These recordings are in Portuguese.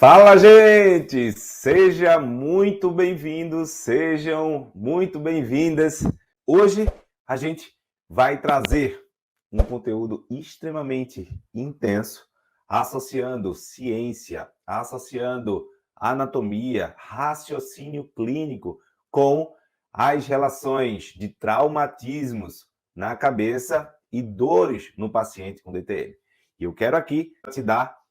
Fala, gente! Seja muito bem-vindos, sejam muito bem-vindas. Hoje a gente vai trazer um conteúdo extremamente intenso, associando ciência, associando anatomia, raciocínio clínico com as relações de traumatismos na cabeça e dores no paciente com DTM. E eu quero aqui te dar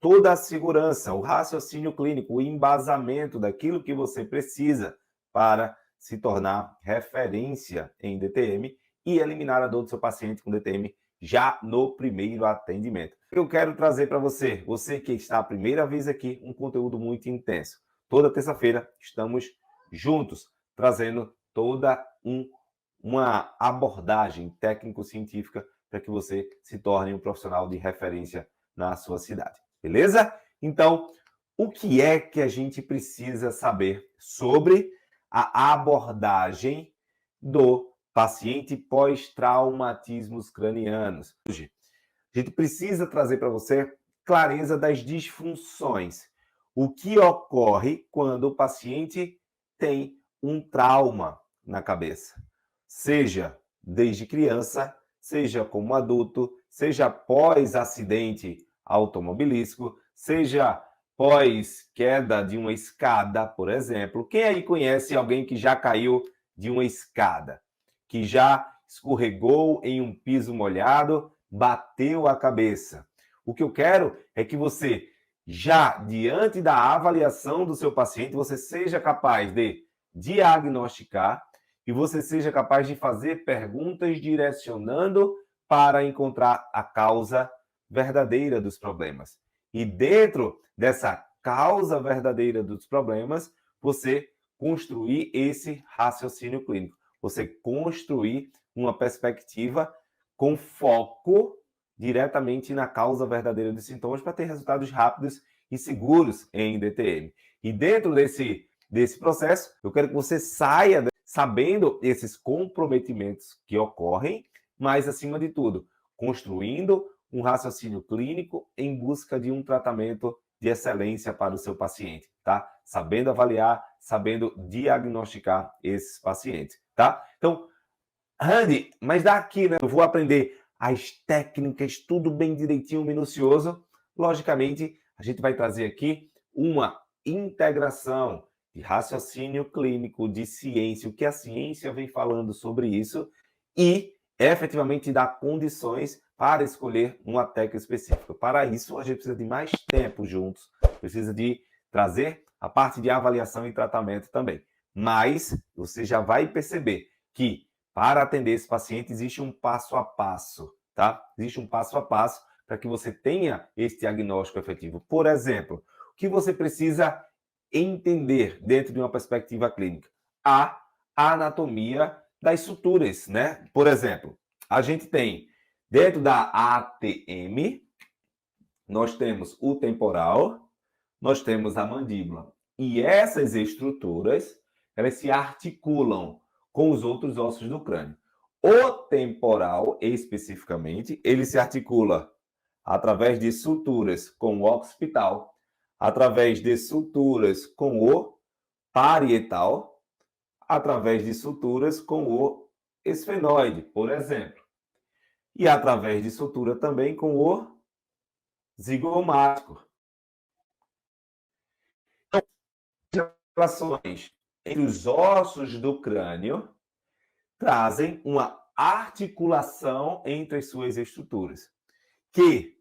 toda a segurança, o raciocínio clínico, o embasamento daquilo que você precisa para se tornar referência em DTM e eliminar a dor do seu paciente com DTM já no primeiro atendimento. Eu quero trazer para você, você que está a primeira vez aqui, um conteúdo muito intenso. Toda terça-feira estamos juntos, trazendo toda uma abordagem técnico-científica para que você se torne um profissional de referência na sua cidade. Beleza? Então, o que é que a gente precisa saber sobre a abordagem do paciente pós-traumatismos cranianos? Hoje, a gente precisa trazer para você clareza das disfunções. O que ocorre quando o paciente tem um trauma na cabeça? Seja desde criança, seja como adulto, seja pós-acidente automobilístico, seja pós queda de uma escada, por exemplo. Quem aí conhece alguém que já caiu de uma escada, que já escorregou em um piso molhado, bateu a cabeça? O que eu quero é que você, já diante da avaliação do seu paciente, você seja capaz de diagnosticar e você seja capaz de fazer perguntas direcionando para encontrar a causa verdadeira dos problemas. E dentro dessa causa verdadeira dos problemas, você construir esse raciocínio clínico. Você construir uma perspectiva com foco diretamente na causa verdadeira dos sintomas para ter resultados rápidos e seguros em DTM. E dentro desse processo, eu quero que você saia sabendo esses comprometimentos que ocorrem, mas, acima de tudo, construindo um raciocínio clínico em busca de um tratamento de excelência para o seu paciente, tá? Sabendo avaliar, sabendo diagnosticar esses pacientes, tá? Então, Randy, mas daqui, né? Eu vou aprender as técnicas, tudo bem direitinho, minucioso. Logicamente, a gente vai trazer aqui uma integração de raciocínio clínico, de ciência, o que a ciência vem falando sobre isso e efetivamente dar condições para escolher uma técnica específica. Para isso, a gente precisa de mais tempo juntos, precisa de trazer a parte de avaliação e tratamento também. Mas você já vai perceber que para atender esse paciente existe um passo a passo, tá? Existe um passo a passo para que você tenha esse diagnóstico efetivo. Por exemplo, o que você precisa entender dentro de uma perspectiva clínica? A anatomia das suturas, né? Por exemplo, a gente tem dentro da ATM, nós temos o temporal, nós temos a mandíbula. E essas estruturas, elas se articulam com os outros ossos do crânio. O temporal, especificamente, ele se articula através de suturas com o occipital, através de suturas com o parietal, através de suturas com o esfenoide, por exemplo, e através de sutura também com o zigomático. Então, relações entre os ossos do crânio trazem uma articulação entre as suas estruturas, que,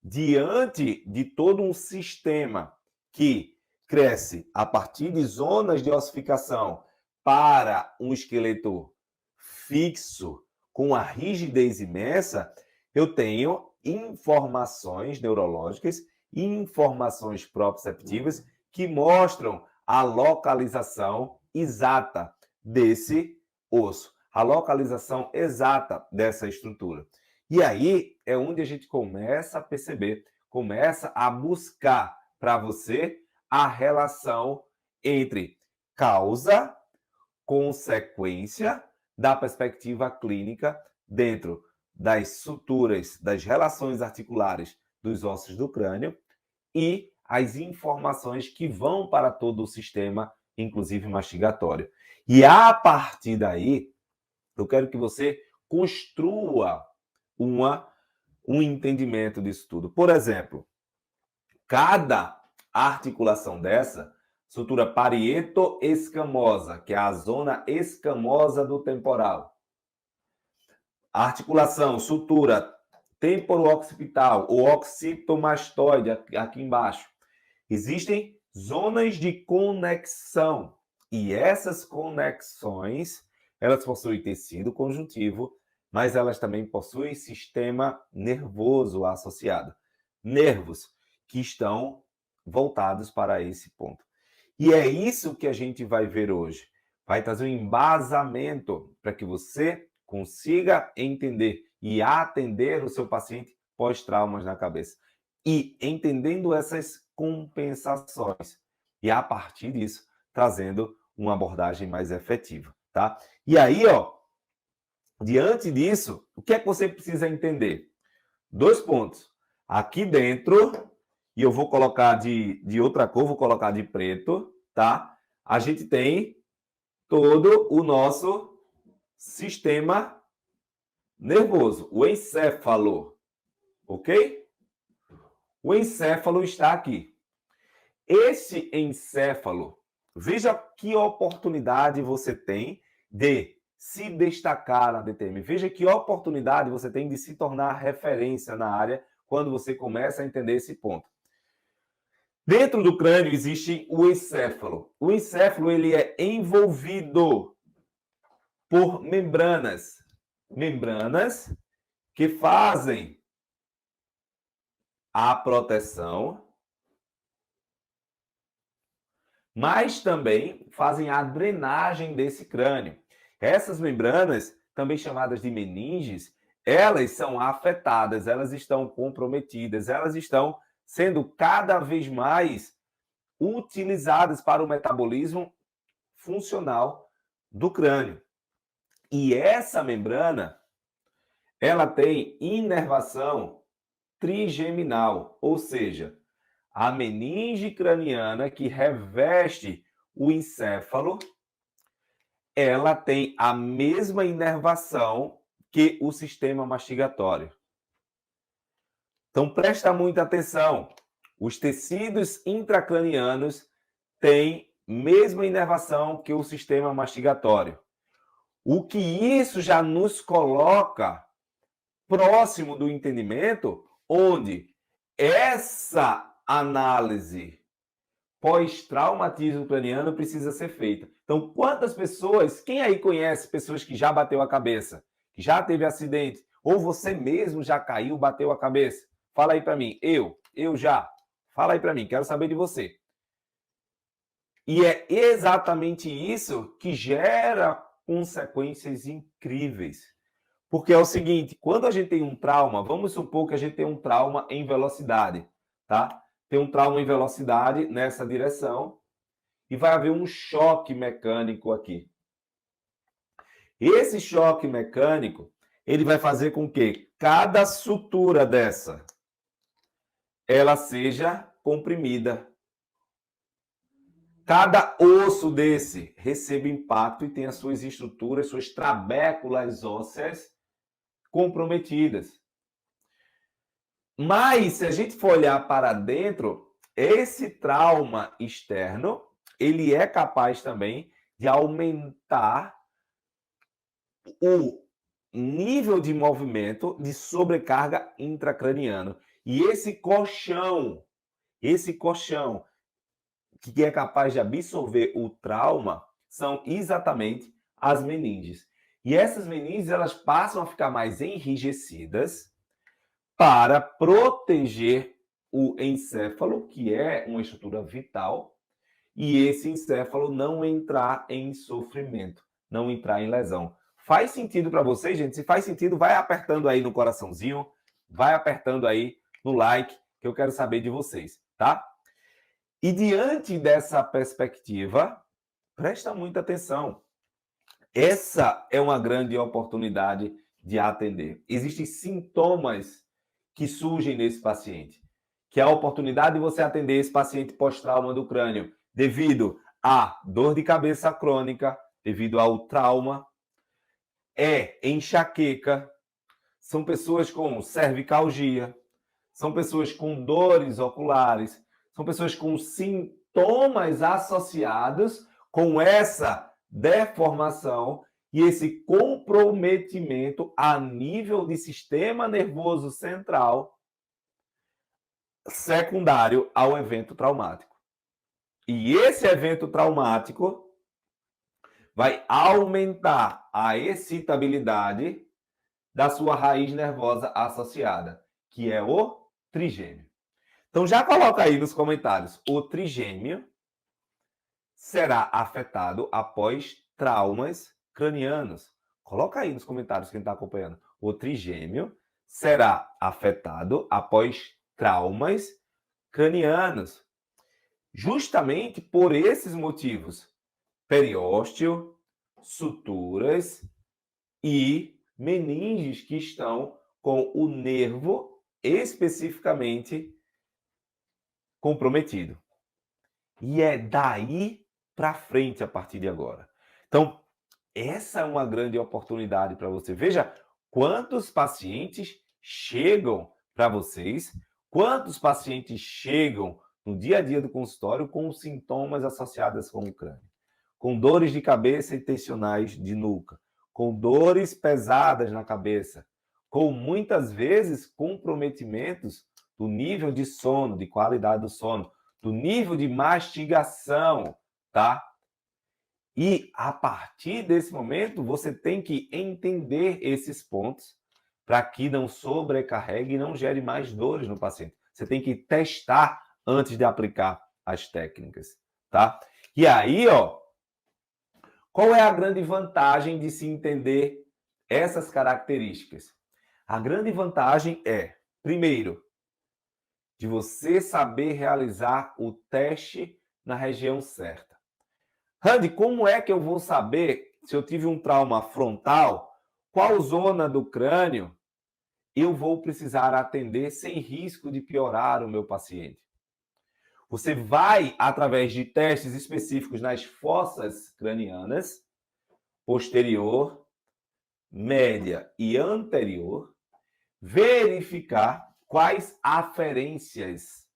diante de todo um sistema que cresce a partir de zonas de ossificação para um esqueleto fixo, com a rigidez imensa, eu tenho informações neurológicas e informações proprioceptivas que mostram a localização exata desse osso, a localização exata dessa estrutura. E aí é onde a gente começa a perceber, começa a buscar para você a relação entre causa, consequência da perspectiva clínica dentro das suturas, das relações articulares dos ossos do crânio e as informações que vão para todo o sistema, inclusive mastigatório. E a partir daí, eu quero que você construa um entendimento disso tudo. Por exemplo, cada articulação dessa, sutura parieto-escamosa, que é a zona escamosa do temporal. A articulação, sutura temporo-occipital, ou occipitomastoide, aqui embaixo. Existem zonas de conexão. E essas conexões, elas possuem tecido conjuntivo, mas elas também possuem sistema nervoso associado. Nervos que estão voltados para esse ponto. E é isso que a gente vai ver hoje. Vai trazer um embasamento para que você consiga entender e atender o seu paciente pós-traumas na cabeça. E entendendo essas compensações. E a partir disso, trazendo uma abordagem mais efetiva, tá? E aí, diante disso, o que é que você precisa entender? 2 pontos. Aqui dentro, e eu vou colocar de outra cor, vou colocar de preto, tá? A gente tem todo o nosso sistema nervoso, o encéfalo, ok? O encéfalo está aqui. Esse encéfalo, veja que oportunidade você tem de se destacar na DTM. Veja que oportunidade você tem de se tornar referência na área quando você começa a entender esse ponto. Dentro do crânio existe o encéfalo. O encéfalo ele é envolvido por membranas. Membranas que fazem a proteção, mas também fazem a drenagem desse crânio. Essas membranas, também chamadas de meninges, elas são afetadas, elas estão comprometidas, elas estão sendo cada vez mais utilizadas para o metabolismo funcional do crânio. E essa membrana, ela tem inervação trigeminal, ou seja, a meninge craniana que reveste o encéfalo, ela tem a mesma inervação que o sistema mastigatório. Então, presta muita atenção. Os tecidos intracranianos têm mesma inervação que o sistema mastigatório. O que isso já nos coloca próximo do entendimento, onde essa análise pós-traumatismo craniano precisa ser feita. Então, quantas pessoas, quem aí conhece pessoas que já bateu a cabeça, que já teve acidente, ou você mesmo já caiu, bateu a cabeça? Fala aí para mim. Eu já. Fala aí para mim, quero saber de você. E é exatamente isso que gera consequências incríveis. Porque é o seguinte, quando a gente tem um trauma, vamos supor que a gente tem um trauma em velocidade, tá? Tem um trauma em velocidade nessa direção e vai haver um choque mecânico aqui. Esse choque mecânico, ele vai fazer com que cada sutura dessa, ela seja comprimida. Cada osso desse recebe impacto e tem as suas estruturas, suas trabéculas ósseas comprometidas. Mas, se a gente for olhar para dentro, esse trauma externo, ele é capaz também de aumentar o nível de movimento de sobrecarga intracraniano. E esse colchão, que é capaz de absorver o trauma, são exatamente as meninges. E essas meninges, elas passam a ficar mais enrijecidas para proteger o encéfalo, que é uma estrutura vital, e esse encéfalo não entrar em sofrimento, não entrar em lesão. Faz sentido para vocês, gente? Se faz sentido, vai apertando aí no coraçãozinho, vai apertando aí no like, que eu quero saber de vocês, tá? E diante dessa perspectiva, presta muita atenção. Essa é uma grande oportunidade de atender. Existem sintomas que surgem nesse paciente, que é a oportunidade de você atender esse paciente pós-trauma do crânio devido à dor de cabeça crônica, devido ao trauma, é enxaqueca, são pessoas com cervicalgia, são pessoas com dores oculares, são pessoas com sintomas associados com essa deformação e esse comprometimento a nível de sistema nervoso central secundário ao evento traumático. E esse evento traumático vai aumentar a excitabilidade da sua raiz nervosa associada, que é o trigêmeo. Então já coloca aí nos comentários, o trigêmeo será afetado após traumas cranianos. Coloca aí nos comentários quem está acompanhando. O trigêmeo será afetado após traumas cranianos. Justamente por esses motivos. Periósteo, suturas e meninges que estão com o nervo especificamente comprometido. E é daí para frente a partir de agora. Então, essa é uma grande oportunidade para você. Veja quantos pacientes chegam para vocês, quantos pacientes chegam no dia a dia do consultório com sintomas associados com o crânio, com dores de cabeça intencionais de nuca, com dores pesadas na cabeça, com muitas vezes comprometimentos do nível de sono, de qualidade do sono, do nível de mastigação, tá? E a partir desse momento, você tem que entender esses pontos para que não sobrecarregue e não gere mais dores no paciente. Você tem que testar antes de aplicar as técnicas, tá? E aí, ó, qual é a grande vantagem de se entender essas características? A grande vantagem é, primeiro, de você saber realizar o teste na região certa. Randy, como é que eu vou saber se eu tive um trauma frontal, qual zona do crânio eu vou precisar atender sem risco de piorar o meu paciente? Você vai, através de testes específicos nas fossas cranianas, posterior, média e anterior, verificar quais aferências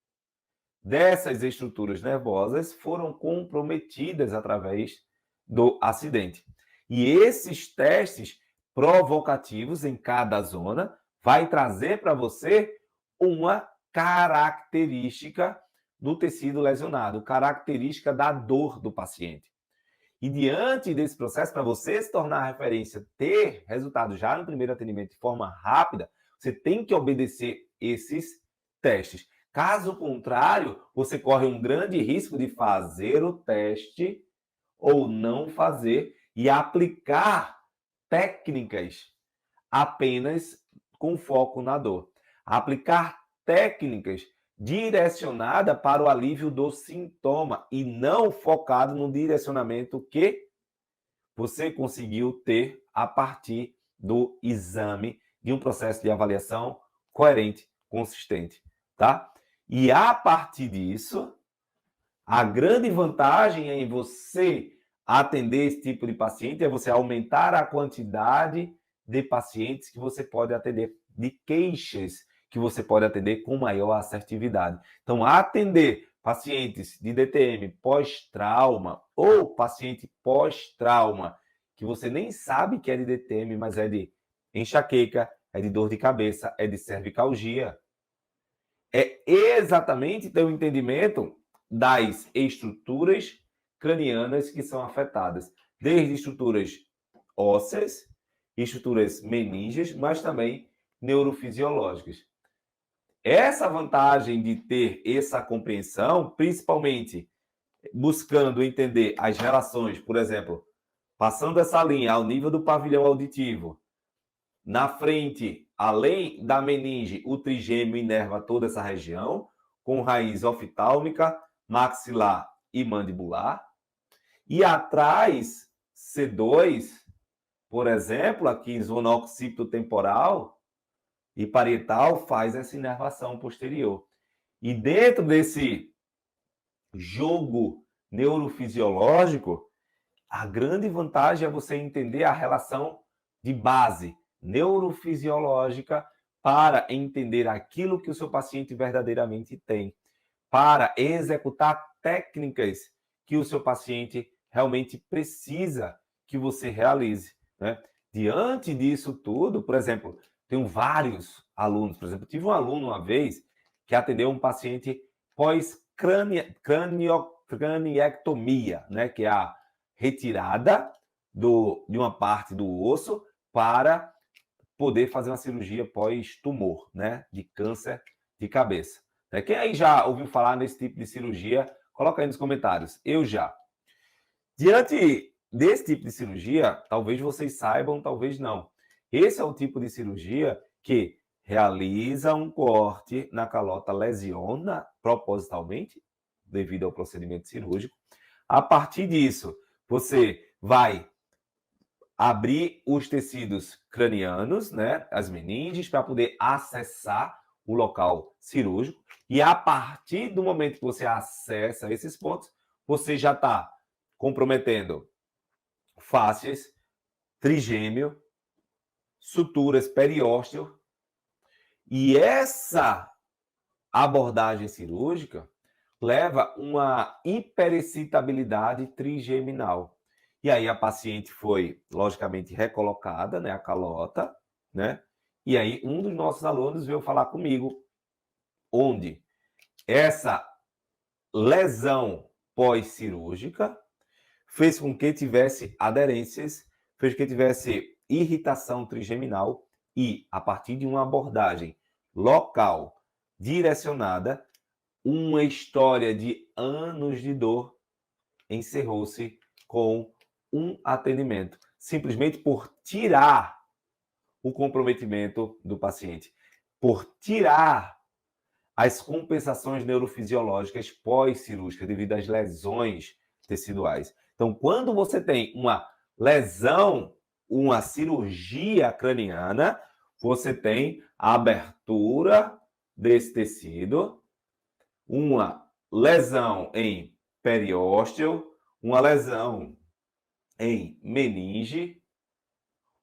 dessas estruturas nervosas foram comprometidas através do acidente. E esses testes provocativos em cada zona vai trazer para você uma característica do tecido lesionado, característica da dor do paciente. E diante desse processo, para você se tornar referência, ter resultado já no primeiro atendimento de forma rápida, você tem que obedecer esses testes. Caso contrário, você corre um grande risco de fazer o teste ou não fazer e aplicar técnicas apenas com foco na dor. Aplicar técnicas direcionadas para o alívio do sintoma e não focado no direcionamento que você conseguiu ter a partir do exame de um processo de avaliação coerente, consistente, tá? E a partir disso, a grande vantagem em você atender esse tipo de paciente é você aumentar a quantidade de pacientes que você pode atender, de queixas que você pode atender com maior assertividade. Então, atender pacientes de DTM pós-trauma ou paciente pós-trauma que você nem sabe que é de DTM, mas é de enxaqueca, é de dor de cabeça, é de cervicalgia. É exatamente ter o entendimento das estruturas cranianas que são afetadas, desde estruturas ósseas, estruturas meníngeas, mas também neurofisiológicas. Essa vantagem de ter essa compreensão, principalmente buscando entender as relações, por exemplo, passando essa linha ao nível do pavilhão auditivo, na frente, além da meninge, o trigêmeo inerva toda essa região, com raiz oftálmica, maxilar e mandibular. E atrás, C2, por exemplo, aqui zona occipitotemporal e parietal, faz essa inervação posterior. E dentro desse jogo neurofisiológico, a grande vantagem é você entender a relação de base neurofisiológica para entender aquilo que o seu paciente verdadeiramente tem, para executar técnicas que o seu paciente realmente precisa que você realize, né? Diante disso tudo, por exemplo, tenho vários alunos, por exemplo, tive um aluno uma vez que atendeu um paciente pós-craniectomia, né? Que é a retirada de uma parte do osso para poder fazer uma cirurgia pós-tumor, né? De câncer de cabeça. Quem aí já ouviu falar nesse tipo de cirurgia? Coloca aí nos comentários. Eu já. Diante desse tipo de cirurgia, talvez vocês saibam, talvez não. Esse é o tipo de cirurgia que realiza um corte na calota, lesiona propositalmente, devido ao procedimento cirúrgico. A partir disso, você vai abrir os tecidos cranianos, né, as meninges, para poder acessar o local cirúrgico. E a partir do momento que você acessa esses pontos, você já está comprometendo fáscias, trigêmeo, suturas, periósteo. E essa abordagem cirúrgica leva uma hiperexcitabilidade trigeminal. E aí a paciente foi, logicamente, recolocada, né, a calota, né? E aí um dos nossos alunos veio falar comigo, onde essa lesão pós-cirúrgica fez com que tivesse aderências, fez com que tivesse irritação trigeminal e, a partir de uma abordagem local, direcionada, uma história de anos de dor encerrou-se com um atendimento, simplesmente por tirar o comprometimento do paciente, por tirar as compensações neurofisiológicas pós-cirúrgicas devido às lesões teciduais. Então, quando você tem uma lesão, uma cirurgia craniana, você tem a abertura desse tecido, uma lesão em periósteo, uma lesão em meninge,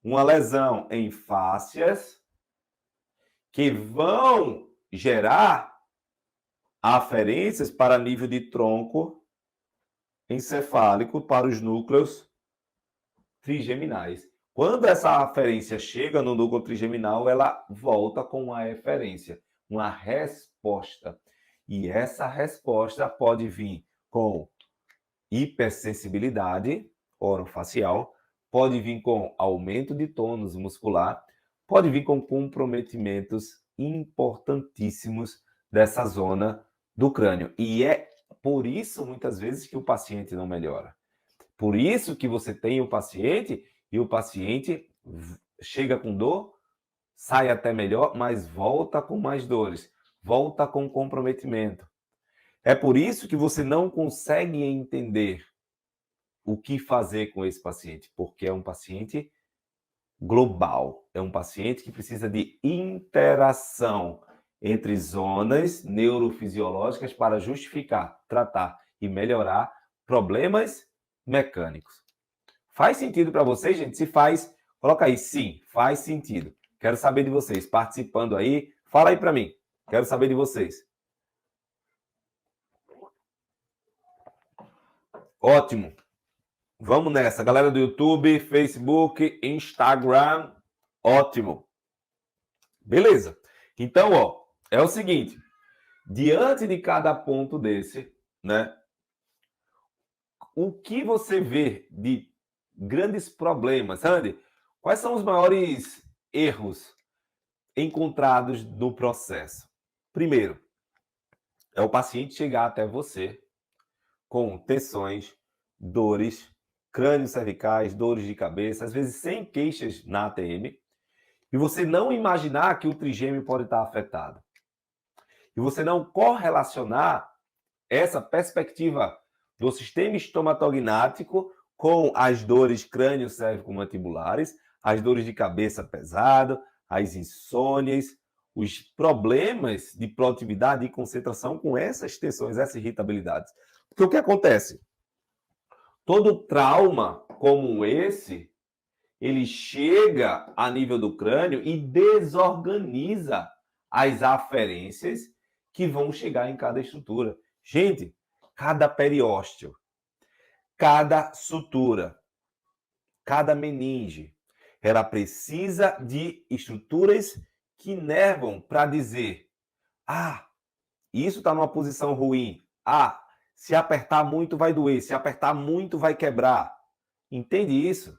uma lesão em fáscias, que vão gerar aferências para nível de tronco encefálico para os núcleos trigeminais. Quando essa aferência chega no núcleo trigeminal, ela volta com uma eferência, uma resposta. E essa resposta pode vir com hipersensibilidade orofacial, pode vir com aumento de tônus muscular, pode vir com comprometimentos importantíssimos dessa zona do crânio. E é por isso, muitas vezes, que o paciente não melhora. Por isso que você tem o paciente e o paciente chega com dor, sai até melhor, mas volta com mais dores, volta com comprometimento. É por isso que você não consegue entender o que fazer com esse paciente, porque é um paciente global, é um paciente que precisa de interação entre zonas neurofisiológicas para justificar, tratar e melhorar problemas mecânicos. Faz sentido para vocês, gente? Se faz, coloca aí, sim, faz sentido. Quero saber de vocês, participando aí, fala aí para mim, quero saber de vocês. Ótimo. Vamos nessa, galera do YouTube, Facebook, Instagram, ótimo. Beleza. Então, ó, é o seguinte, diante de cada ponto desse, né, o que você vê de grandes problemas, Andy? Quais são os maiores erros encontrados no processo? Primeiro, é o paciente chegar até você com tensões, dores, crânios cervicais, dores de cabeça, às vezes sem queixas na ATM, e você não imaginar que o trigêmeo pode estar afetado. E você não correlacionar essa perspectiva do sistema estomatognático com as dores crânio-cérvico-mandibulares, as dores de cabeça pesado, as insônias, os problemas de produtividade e concentração com essas tensões, essas irritabilidades. Porque o que acontece? Todo trauma como esse, ele chega a nível do crânio e desorganiza as aferências que vão chegar em cada estrutura. Gente, cada periósteo, cada sutura, cada meninge, ela precisa de estruturas que inervam para dizer: ah, isso está numa posição ruim. Ah, se apertar muito vai doer, se apertar muito vai quebrar. Entende isso?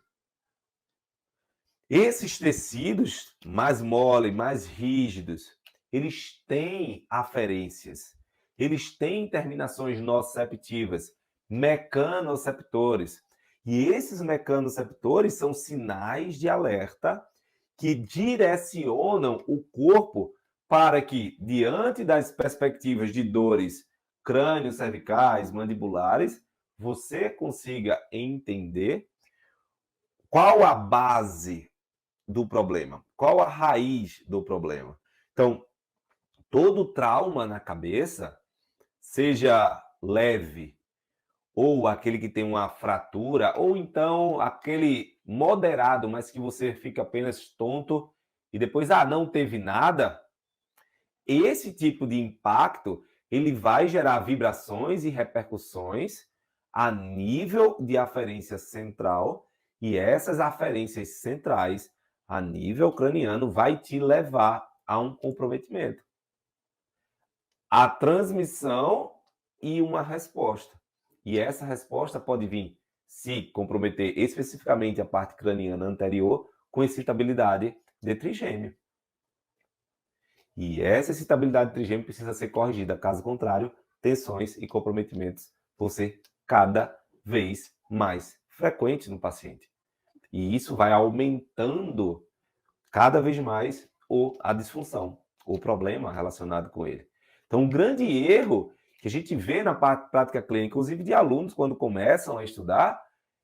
Esses tecidos mais moles, mais rígidos, eles têm aferências, eles têm terminações nociceptivas, mecanoceptores. E esses mecanoceptores são sinais de alerta que direcionam o corpo para que, diante das perspectivas de dores crânio-cervicais, mandibulares, você consiga entender qual a base do problema, qual a raiz do problema. Então, todo trauma na cabeça, seja leve, ou aquele que tem uma fratura, ou então aquele moderado, mas que você fica apenas tonto e depois, não teve nada, esse tipo de impacto, ele vai gerar vibrações e repercussões a nível de aferência central, e essas aferências centrais a nível craniano vai te levar a um comprometimento. A transmissão e uma resposta. E essa resposta pode vir se comprometer especificamente a parte craniana anterior com excitabilidade de trigêmeo. E essa excitabilidade de trigêmeo precisa ser corrigida, caso contrário, tensões e comprometimentos vão ser cada vez mais frequentes no paciente. E isso vai aumentando cada vez mais a disfunção, o problema relacionado com ele. Então, um grande erro que a gente vê na prática clínica, inclusive de alunos, quando começam a estudar,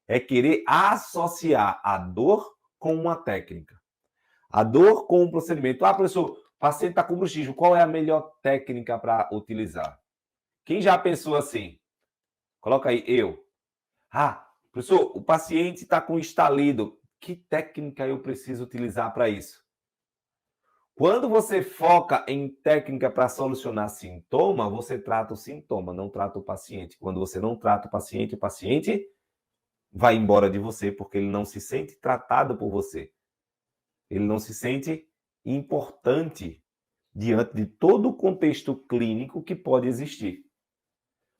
é querer associar a dor com uma técnica. A dor com um procedimento. Professor, o paciente está com bruxismo, qual é a melhor técnica para utilizar? Quem já pensou assim? Coloca aí, eu. Professor, o paciente está com estalido. Que técnica eu preciso utilizar para isso? Quando você foca em técnica para solucionar sintoma, você trata o sintoma, não trata o paciente. Quando você não trata o paciente vai embora de você porque ele não se sente tratado por você. Ele não se sente importante diante de todo o contexto clínico que pode existir.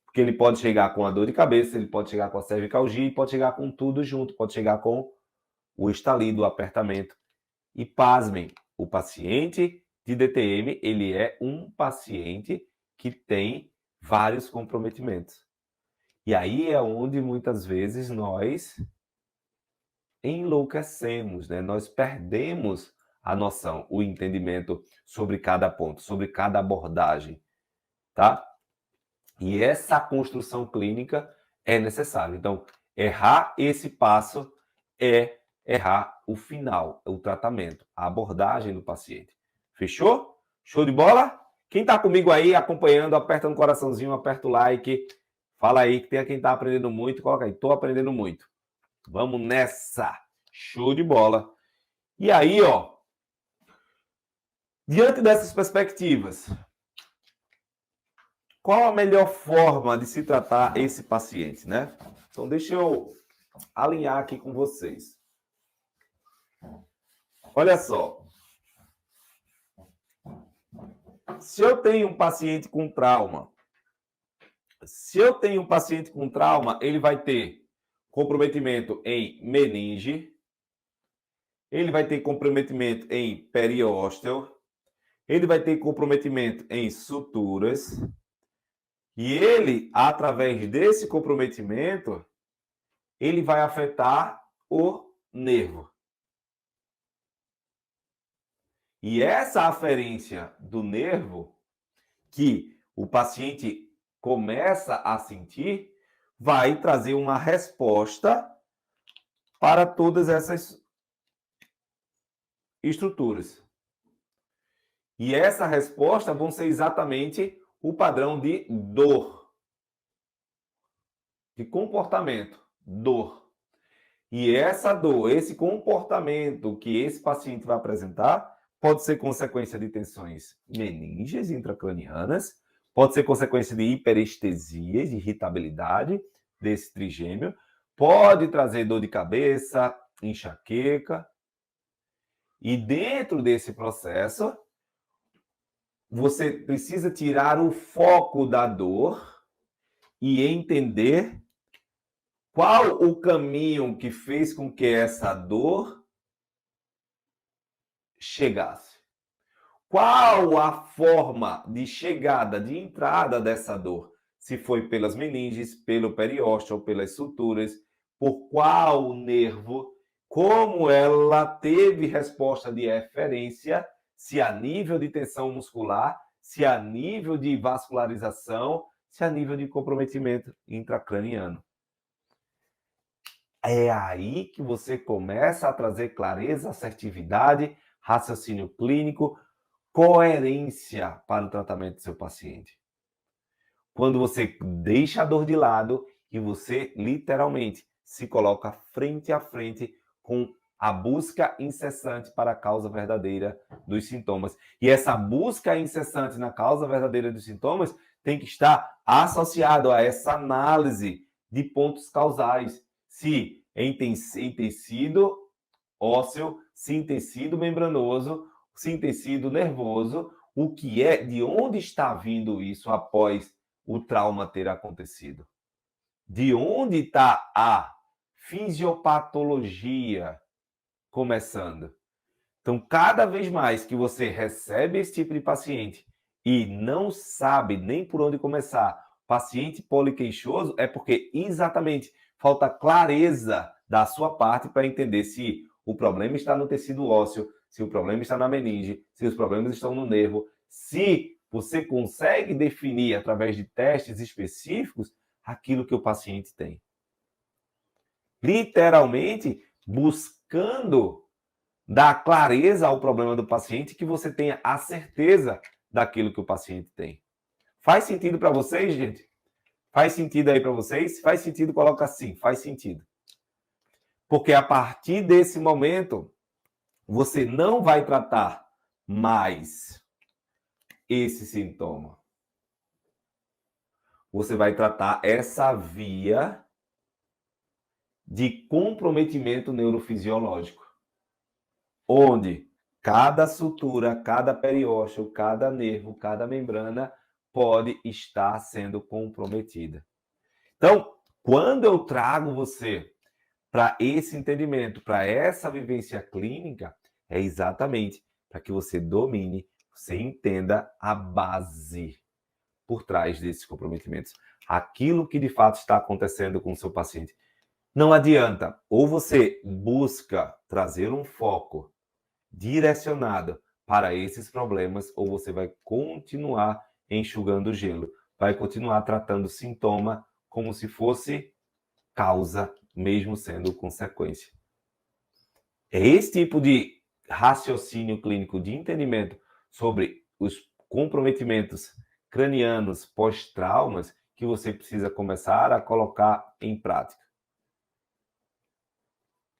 Porque ele pode chegar com a dor de cabeça, ele pode chegar com a cervicalgia, pode chegar com tudo junto, pode chegar com o estalido, o apertamento. E pasmem, o paciente de DTM, ele é um paciente que tem vários comprometimentos. E aí é onde muitas vezes nós enlouquecemos, né? Nós perdemos a noção, o entendimento sobre cada ponto, sobre cada abordagem, tá? E essa construção clínica é necessária. Então, errar esse passo é errar o final, o tratamento, a abordagem do paciente. Fechou? Show de bola? Quem está comigo aí, acompanhando, aperta no coraçãozinho, aperta o like. Fala aí que tem quem está aprendendo muito. Coloca aí, estou aprendendo muito. Vamos nessa. Show de bola. E aí, diante dessas perspectivas, qual a melhor forma de se tratar esse paciente, né? Então, deixa eu alinhar aqui com vocês. Olha só. Se eu tenho um paciente com trauma, ele vai ter comprometimento em meninge, ele vai ter comprometimento em periósteo, ele vai ter comprometimento em suturas, e ele, através desse comprometimento, ele vai afetar o nervo. E essa aferência do nervo, que o paciente começa a sentir, vai trazer uma resposta para todas essas estruturas. E essa resposta vão ser exatamente o padrão de dor, de comportamento, dor. E essa dor, esse comportamento que esse paciente vai apresentar, pode ser consequência de tensões meníngeas intracranianas, pode ser consequência de hiperestesia, de irritabilidade desse trigêmeo, pode trazer dor de cabeça, enxaqueca. E dentro desse processo, você precisa tirar o foco da dor e entender qual o caminho que fez com que essa dor chegasse. Qual a forma de chegada, de entrada dessa dor? Se foi pelas meninges, pelo periósteo, pelas suturas, por qual nervo, como ela teve resposta de eferência, se a nível de tensão muscular, se a nível de vascularização, se a nível de comprometimento intracraniano. É aí que você começa a trazer clareza, assertividade, raciocínio clínico, coerência para o tratamento do seu paciente. Quando você deixa a dor de lado e você literalmente se coloca frente a frente com a busca incessante para a causa verdadeira dos sintomas. E essa busca incessante na causa verdadeira dos sintomas tem que estar associado a essa análise de pontos causais. Se em tecido ósseo, se em tecido membranoso, se em tecido nervoso, o que é, de onde está vindo isso após o trauma ter acontecido? De onde está a fisiopatologia começando? Então, cada vez mais que você recebe esse tipo de paciente e não sabe nem por onde começar, paciente poliqueixoso, é porque exatamente falta clareza da sua parte para entender se o problema está no tecido ósseo, se o problema está na meninge, se os problemas estão no nervo, se você consegue definir através de testes específicos aquilo que o paciente tem. Literalmente buscando dar clareza ao problema do paciente, que você tenha a certeza daquilo que o paciente tem. Faz sentido para vocês, gente? Faz sentido aí para vocês? Se faz sentido, coloca assim, faz sentido. Porque a partir desse momento, você não vai tratar mais esse sintoma. Você vai tratar essa via de comprometimento neurofisiológico, onde cada sutura, cada periósteo, cada nervo, cada membrana pode estar sendo comprometida. Então, quando eu trago você para esse entendimento, para essa vivência clínica, é exatamente para que você domine, você entenda a base por trás desses comprometimentos. Aquilo que de fato está acontecendo com o seu paciente. Não adianta, ou você busca trazer um foco direcionado para esses problemas, ou você vai continuar enxugando o gelo, vai continuar tratando o sintoma como se fosse causa, mesmo sendo consequência. É esse tipo de raciocínio clínico, de entendimento sobre os comprometimentos cranianos pós-traumas que você precisa começar a colocar em prática.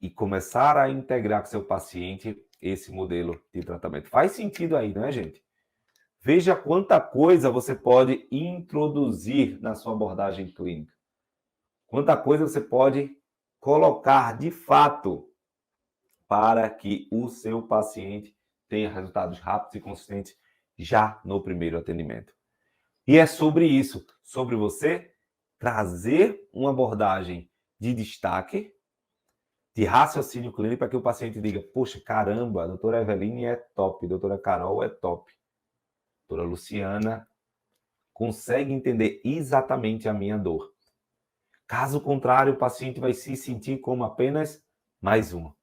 E começar a integrar com seu paciente esse modelo de tratamento. Faz sentido aí, não é, gente? Veja quanta coisa você pode introduzir na sua abordagem clínica. Quanta coisa você pode colocar de fato para que o seu paciente tenha resultados rápidos e consistentes já no primeiro atendimento. E é sobre isso, sobre você trazer uma abordagem de destaque, de raciocínio clínico, para que o paciente diga, poxa, caramba, a doutora Eveline é top, a doutora Carol é top, a doutora Luciana consegue entender exatamente a minha dor. Caso contrário, o paciente vai se sentir como apenas mais uma.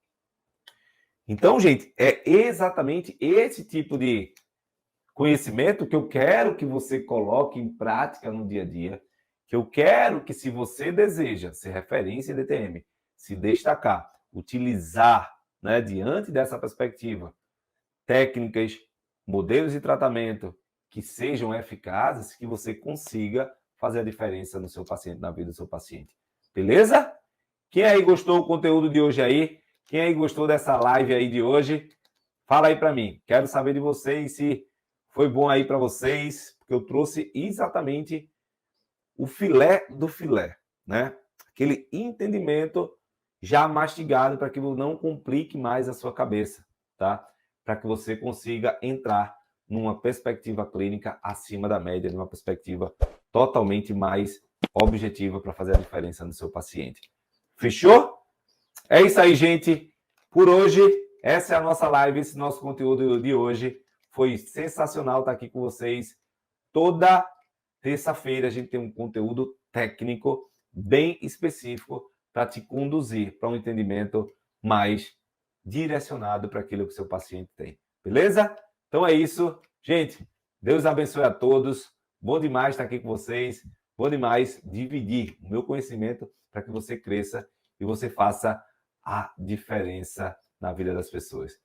Então, gente, é exatamente esse tipo de conhecimento que eu quero que você coloque em prática no dia a dia, que eu quero que, se você deseja ser referência em DTM, se destacar, utilizar, né, diante dessa perspectiva, técnicas, modelos de tratamento que sejam eficazes, que você consiga fazer a diferença no seu paciente, na vida do seu paciente. Beleza? Quem aí gostou do conteúdo de hoje aí? Quem aí gostou dessa live aí de hoje? Fala aí para mim. Quero saber de vocês se foi bom aí para vocês, porque eu trouxe exatamente o filé do filé, né? Aquele entendimento já mastigado para que não complique mais a sua cabeça, tá? Para que você consiga entrar numa perspectiva clínica acima da média, numa perspectiva totalmente mais objetiva para fazer a diferença no seu paciente. Fechou? É isso aí, gente. Por hoje, essa é a nossa live, esse nosso conteúdo de hoje. Foi sensacional estar aqui com vocês. Toda terça-feira a gente tem um conteúdo técnico bem específico para te conduzir para um entendimento mais direcionado para aquilo que o seu paciente tem. Beleza? Então é isso. Gente, Deus abençoe a todos. Bom demais estar aqui com vocês. Bom demais dividir o meu conhecimento para que você cresça e você faça a diferença na vida das pessoas.